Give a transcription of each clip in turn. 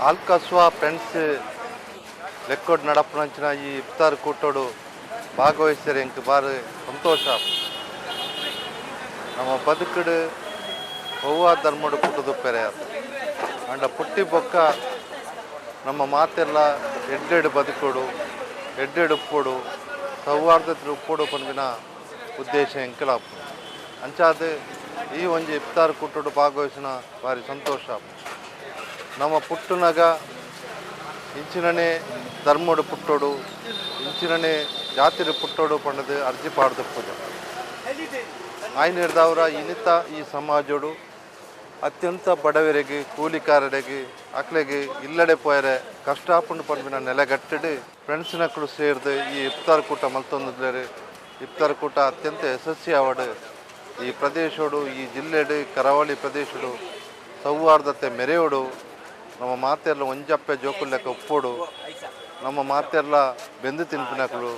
ಆಲ್ಕಸ್ವಾ friends ಲೆಕ್ಕೋಡ್ ನಡಪನಂಚಿನ ಈ ಇಫ್ತಾರ್ ಕೂಟೋಡು ಭಾಗವಹಿಸಿದರೆ ಎಂಕ್ ಬಾರಿ ಸಂತೋಷ. ನಮ್ಮ ಬದುಕಡು ಒವ್ವ ಧರ್ಮಡು ಪುಟ್ಟದು ಪೆರೆ ಅಂಡ ಪುಟ್ಟಿ ಬೊಕ್ಕ ನಮ್ಮ ಮಾತೆಲ್ಲ ಎಡ್ಡೆಡು ಬದುಕೋಡು ಎಡ್ಡೆಡು ಉಪ್ಪೋಡು ಸೌಹಾರ್ದತೆ ಉಪ್ಪೋಡು ಪಂದಿನ ಉದ್ದೇಶ ಎಂಕಲಾಪು ಅಂಚಾದ ಈ ಒಂಜಿ ಇಫ್ತಾರ್ ಕೂಟೋಡು ಭಾಗವಹಿಸಿನ ಭಾರಿ ಸಂತೋಷ. ನಮ್ಮ ಪುಟ್ಟುನಗ ಇಂಚಿನನೇ ಧರ್ಮಡು ಪುಟ್ಟೋಡು ಇಂಚಿನನೇ ಜಾತಿರು ಪುಟ್ಟೋಡು ಪಂಡದು ಅರ್ಜಿ ಪಾಡ್ದಪ್ಪದು ಆಯ್ನ ಹಿಡ್ದವರ ಇನ್ನಿತ ಈ ಸಮಾಜೋಡು ಅತ್ಯಂತ ಬಡವರಿಗೆ ಕೂಲಿಕಾರರಿಗೆ ಅಕ್ಲೆಗೆ ಇಲ್ಲಡೆ ಪೋಯರೆ ಕಷ್ಟಾಪುಂಡು ಪಂಪಿನ ನೆಲೆಗಟ್ಟಿಡು ಫ್ರೆಂಡ್ಸ್ನಕ್ಕಳು ಸೇರಿದು ಈ ಇಫ್ತಾರ್ ಕೂಟ ಮಲ್ತೊಂದಿದ್ದಾರೆ. ಇಫ್ತಾರ್ ಕೂಟ ಅತ್ಯಂತ ಯಶಸ್ವಿ ಆವಡು ಈ ಪ್ರದೇಶೋಡು ಈ ಜಿಲ್ಲೆಡು ಕರಾವಳಿ ಪ್ರದೇಶಡು ಸೌಹಾರ್ದತೆ ಮೆರೆಯೋಡು ನಮ್ಮ ಮಾತೆಲ್ಲ ಒಂಜಪ್ಪೆ ಜೋಕುಲ್ಲೆಕ್ಕ ಉಪ್ಪೋಡು ನಮ್ಮ ಮಾತೆಲ್ಲ ಬೆಂದು ತಿನ್ಪಿನಕಳು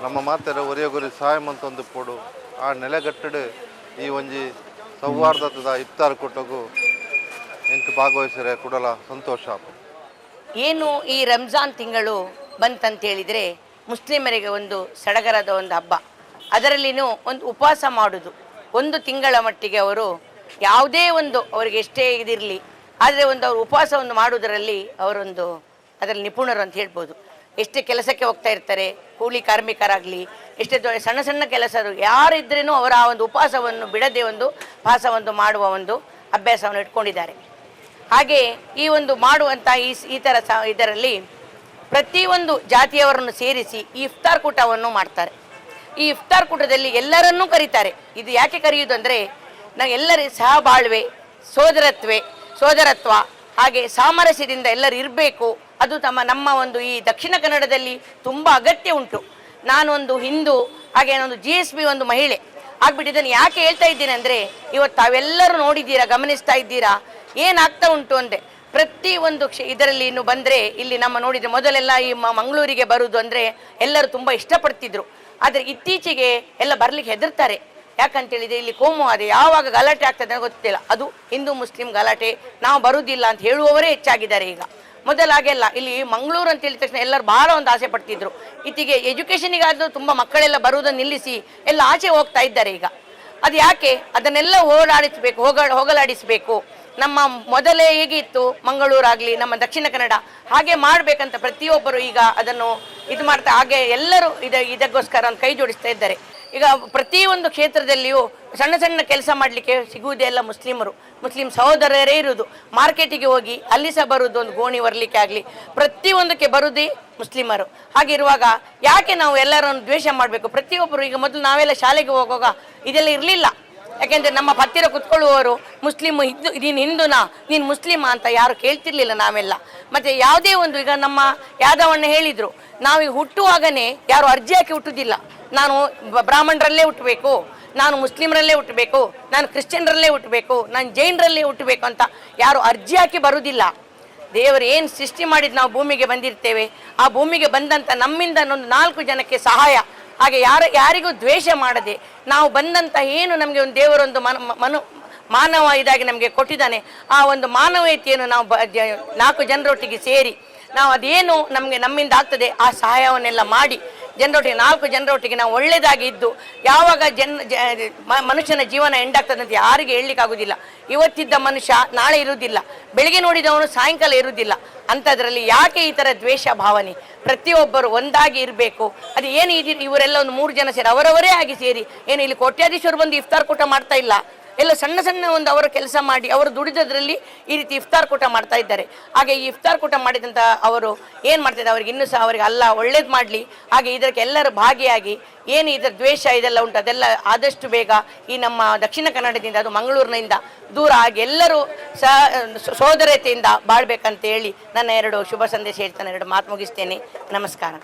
ನಮ್ಮ ಮಾತೆಲ್ಲ ಒರೆಯಗೊರಿ ಸಹಾಯ ಮಂತೊಂದು ಪೋಡು ಆ ನೆಲೆಗಟ್ಟಡು ಈ ಒಂಜಿ ಸೌಹಾರ್ದದ ಇಫ್ತಾರ್ ಕೂಟಗೂ ಎಂಟು ಭಾಗವಹಿಸಿದರೆ ಕೂಡಲ ಸಂತೋಷ. ಏನು ಈ ರಂಜಾನ್ ತಿಂಗಳು ಬಂತಂತೇಳಿದರೆ ಮುಸ್ಲಿಮರಿಗೆ ಒಂದು ಸಡಗರದ ಒಂದು ಹಬ್ಬ. ಅದರಲ್ಲಿನೂ ಒಂದು ಉಪವಾಸ ಮಾಡೋದು ಒಂದು ತಿಂಗಳ ಮಟ್ಟಿಗೆ ಅವರು ಯಾವುದೇ ಒಂದು ಅವರಿಗೆ ಎಷ್ಟೇ ಇದಿರಲಿ ಆದರೆ ಒಂದು ಅವರು ಉಪವಾಸವನ್ನು ಮಾಡುವುದರಲ್ಲಿ ಅವರೊಂದು ಅದರಲ್ಲಿ ನಿಪುಣರು ಅಂತ ಹೇಳ್ಬೋದು. ಎಷ್ಟೇ ಕೆಲಸಕ್ಕೆ ಹೋಗ್ತಾ ಇರ್ತಾರೆ, ಕೂಲಿ ಕಾರ್ಮಿಕರಾಗಲಿ, ಎಷ್ಟೇ ಸಣ್ಣ ಸಣ್ಣ ಕೆಲಸರು ಯಾರಿದ್ರೂ ಅವರ ಆ ಒಂದು ಉಪವಾಸವನ್ನು ಬಿಡದೆ ಒಂದು ಉಪವಾಸವನ್ನು ಮಾಡುವ ಒಂದು ಅಭ್ಯಾಸವನ್ನು ಇಟ್ಕೊಂಡಿದ್ದಾರೆ. ಹಾಗೆ ಈ ಒಂದು ಮಾಡುವಂಥ ಈ ಥರ ಇದರಲ್ಲಿ ಪ್ರತಿಯೊಂದು ಜಾತಿಯವರನ್ನು ಸೇರಿಸಿ ಈ ಇಫ್ತಾರ್ ಕೂಟವನ್ನು ಮಾಡ್ತಾರೆ. ಈ ಇಫ್ತಾರ್ ಕೂಟದಲ್ಲಿ ಎಲ್ಲರನ್ನೂ ಕರೀತಾರೆ. ಇದು ಯಾಕೆ ಕರೆಯುವುದು ಅಂದರೆ ನಾವು ಎಲ್ಲರೂ ಸಹಬಾಳ್ವೆ, ಸೋದರತ್ವ ಹಾಗೆ ಸಾಮರಸ್ಯದಿಂದ ಎಲ್ಲರೂ ಇರಬೇಕು. ಅದು ನಮ್ಮ ಒಂದು ಈ ದಕ್ಷಿಣ ಕನ್ನಡದಲ್ಲಿ ತುಂಬ ಅಗತ್ಯ ಉಂಟು. ನಾನೊಂದು ಹಿಂದೂ ಹಾಗೆ ನಾನೊಂದು GSB ಒಂದು ಮಹಿಳೆ ಆಗ್ಬಿಟ್ಟಿದ್ದನ್ನು ಯಾಕೆ ಹೇಳ್ತಾ ಇದ್ದೀನಿ ಅಂದರೆ ಇವತ್ತು ತಾವೆಲ್ಲರೂ ನೋಡಿದ್ದೀರಾ, ಗಮನಿಸ್ತಾ ಇದ್ದೀರಾ ಏನಾಗ್ತಾ ಉಂಟು ಅಂದರೆ ಪ್ರತಿ ಒಂದು ಇದರಲ್ಲಿ ಇನ್ನು ಬಂದರೆ ಇಲ್ಲಿ ನಮ್ಮ ನೋಡಿದರೆ ಮೊದಲೆಲ್ಲ ಈ ಮಂಗಳೂರಿಗೆ ಬರುವುದು ಅಂದರೆ ಎಲ್ಲರೂ ತುಂಬ ಇಷ್ಟಪಡ್ತಿದ್ರು. ಆದರೆ ಇತ್ತೀಚೆಗೆ ಎಲ್ಲ ಬರಲಿಕ್ಕೆ ಹೆದರ್ತಾರೆ. ಯಾಕಂತೇಳಿದರೆ ಇಲ್ಲಿ ಕೋಮುವಾದ ಯಾವಾಗ ಗಲಾಟೆ ಆಗ್ತದೆ ಗೊತ್ತಿಲ್ಲ. ಅದು ಹಿಂದೂ ಮುಸ್ಲಿಂ ಗಲಾಟೆ, ನಾವು ಬರುವುದಿಲ್ಲ ಅಂತ ಹೇಳುವವರೇ ಹೆಚ್ಚಾಗಿದ್ದಾರೆ ಈಗ. ಮೊದಲಾಗೆಲ್ಲ ಇಲ್ಲಿ ಮಂಗಳೂರು ಅಂತ ಹೇಳಿದ ತಕ್ಷಣ ಎಲ್ಲರೂ ಭಾಳ ಒಂದು ಆಸೆ ಪಡ್ತಿದ್ರು. ಇತ್ತೀಗೆ ಎಜುಕೇಷನಿಗಾದರೂ ತುಂಬ ಮಕ್ಕಳೆಲ್ಲ ಬರುವುದನ್ನು ನಿಲ್ಲಿಸಿ ಎಲ್ಲ ಆಚೆ ಹೋಗ್ತಾ ಇದ್ದಾರೆ ಈಗ. ಅದು ಯಾಕೆ ಅದನ್ನೆಲ್ಲ ಹೋಗಲಾಡಿಸಬೇಕು. ನಮ್ಮ ಮೊದಲೇ ಹೇಗಿತ್ತು ಮಂಗಳೂರಾಗಲಿ ನಮ್ಮ ದಕ್ಷಿಣ ಕನ್ನಡ ಹಾಗೆ ಮಾಡಬೇಕಂತ ಪ್ರತಿಯೊಬ್ಬರು ಈಗ ಅದನ್ನು ಇದು ಮಾಡ್ತಾ ಹಾಗೆ ಎಲ್ಲರೂ ಇದಕ್ಕೋಸ್ಕರ ಒಂದು ಕೈ ಜೋಡಿಸ್ತಾ ಇದ್ದಾರೆ. ಈಗ ಪ್ರತಿಯೊಂದು ಕ್ಷೇತ್ರದಲ್ಲಿಯೂ ಸಣ್ಣ ಸಣ್ಣ ಕೆಲಸ ಮಾಡಲಿಕ್ಕೆ ಸಿಗುವುದೇ ಎಲ್ಲ ಮುಸ್ಲಿಂ ಸಹೋದರರೇ ಇರುವುದು. ಮಾರ್ಕೆಟಿಗೆ ಹೋಗಿ ಅಲ್ಲಿ ಸಹ ಬರುವುದು, ಒಂದು ಗೋಣಿ ಬರಲಿಕ್ಕೆ ಆಗಲಿ ಪ್ರತಿಯೊಂದಕ್ಕೆ ಬರುವುದೇ ಮುಸ್ಲಿಮರು. ಹಾಗಿರುವಾಗ ಯಾಕೆ ನಾವು ಎಲ್ಲರನ್ನು ದ್ವೇಷ ಮಾಡಬೇಕು? ಪ್ರತಿಯೊಬ್ಬರು ಈಗ ಮೊದಲು ನಾವೆಲ್ಲ ಶಾಲೆಗೆ ಹೋಗುವಾಗ ಇದೆಲ್ಲ ಇರಲಿಲ್ಲ. ಯಾಕೆಂದರೆ ನಮ್ಮ ಹತ್ತಿರ ಕುತ್ಕೊಳ್ಳುವವರು ನೀನು ಹಿಂದೂನಾ, ನೀನು ಮುಸ್ಲಿಮಾ ಅಂತ ಯಾರು ಕೇಳ್ತಿರ್ಲಿಲ್ಲ ನಾವೆಲ್ಲ. ಮತ್ತು ಯಾವುದೇ ಒಂದು ಈಗ ನಮ್ಮ ಯಾದವಣ್ಣ ಹೇಳಿದರು, ನಾವೀಗ ಹುಟ್ಟುವಾಗನೇ ಯಾರು ಅರ್ಜಿ ಹಾಕಿ ಹುಟ್ಟುವುದಿಲ್ಲ. ನಾನು ಬ್ರಾಹ್ಮಣರಲ್ಲೇ ಹುಟ್ಟಬೇಕು, ನಾನು ಮುಸ್ಲಿಮರಲ್ಲೇ ಹುಟ್ಟಬೇಕು, ನಾನು ಕ್ರಿಶ್ಚಿಯನ್ರಲ್ಲೇ ಹುಟ್ಟಬೇಕು, ನಾನು ಜೈನರಲ್ಲೇ ಹುಟ್ಟಬೇಕು ಅಂತ ಯಾರು ಅರ್ಜಿ ಹಾಕಿ ಬರುವುದಿಲ್ಲ. ದೇವರು ಏನು ಸೃಷ್ಟಿ ಮಾಡಿದ್ದು ನಾವು ಭೂಮಿಗೆ ಬಂದಿರ್ತೇವೆ, ಆ ಭೂಮಿಗೆ ಬಂದಂಥ ನಮ್ಮಿಂದ ಒಂದು 4 ಜನಕ್ಕೆ ಸಹಾಯ, ಹಾಗೆ ಯಾರಿಗೂ ದ್ವೇಷ ಮಾಡದೆ ನಾವು ಬಂದಂಥ ಏನು ನಮಗೆ ಒಂದು ದೇವರೊಂದು ಮಾನವ ಇದಾಗಿ ನಮಗೆ ಕೊಟ್ಟಿದ್ದಾನೆ, ಆ ಒಂದು ಮಾನವೀಯತೆಯನ್ನು ನಾವು 4 ಜನರೊಟ್ಟಿಗೆ ಸೇರಿ ನಾವು ಅದೇನು ನಮ್ಮಿಂದ ಆಗ್ತದೆ ಆ ಸಹಾಯವನ್ನೆಲ್ಲ ಮಾಡಿ ಜನರೊಟ್ಟಿಗೆ 4 ಜನರೊಟ್ಟಿಗೆ ನಾವು ಒಳ್ಳೆಯದಾಗಿ ಇದ್ದು ಯಾವಾಗ ಮನುಷ್ಯನ ಜೀವನ ಎಂಡಾಗ್ತದೆ ಅಂತ ಯಾರಿಗೆ ಹೇಳಲಿಕ್ಕಾಗೋದಿಲ್ಲ. ಇವತ್ತಿದ್ದ ಮನುಷ್ಯ ನಾಳೆ ಇರುವುದಿಲ್ಲ, ಬೆಳಿಗ್ಗೆ ನೋಡಿದವನು ಸಾಯಂಕಾಲ ಇರುವುದಿಲ್ಲ. ಅಂಥದ್ರಲ್ಲಿ ಯಾಕೆ ಈ ಥರ ದ್ವೇಷ ಭಾವನೆ? ಪ್ರತಿಯೊಬ್ಬರು ಒಂದಾಗಿ ಇರಬೇಕು. ಅದು ಏನು ಇವರೆಲ್ಲ ಒಂದು 3 ಜನ ಸೇರಿ ಅವರವರೇ ಆಗಿ ಸೇರಿ ಏನು ಇಲ್ಲಿ ಕೋಟ್ಯಾಧೀಶರು ಬಂದು ಇಫ್ತಾರ್ ಕೂಟ ಮಾಡ್ತಾ ಇಲ್ಲ, ಎಲ್ಲ ಸಣ್ಣ ಸಣ್ಣ ಒಂದು ಅವರ ಕೆಲಸ ಮಾಡಿ ಅವರು ದುಡಿದದ್ರಲ್ಲಿ ಈ ರೀತಿ ಇಫ್ತಾರ್ ಕೂಟ ಮಾಡ್ತಾ ಇದ್ದಾರೆ. ಹಾಗೆ ಈ ಇಫ್ತಾರ್ ಕೂಟ ಮಾಡಿದಂಥ ಅವರು ಏನು ಮಾಡ್ತಿದ್ದಾರೆ, ಅವ್ರಿಗೆ ಇನ್ನೂ ಸಹ ಅವರಿಗೆ ಅಲ್ಲ ಒಳ್ಳೇದು ಮಾಡಲಿ. ಹಾಗೆ ಇದಕ್ಕೆ ಎಲ್ಲರೂ ಭಾಗಿಯಾಗಿ ಏನು ಇದರ ದ್ವೇಷ ಇದೆಲ್ಲ ಉಂಟು ಅದೆಲ್ಲ ಆದಷ್ಟು ಬೇಗ ಈ ನಮ್ಮ ದಕ್ಷಿಣ ಕನ್ನಡದಿಂದ ಅದು ಮಂಗಳೂರಿನಿಂದ ದೂರ ಆಗಿ ಎಲ್ಲರೂ ಸೋದರತೆಯಿಂದ ಬಾಳ್ಬೇಕಂತ ಹೇಳಿ ನನ್ನ 2 ಶುಭ ಸಂದೇಶ ಹೇಳ್ತಾನೆ 2 ಮಾತು ಮುಗಿಸ್ತೇನೆ. ನಮಸ್ಕಾರ.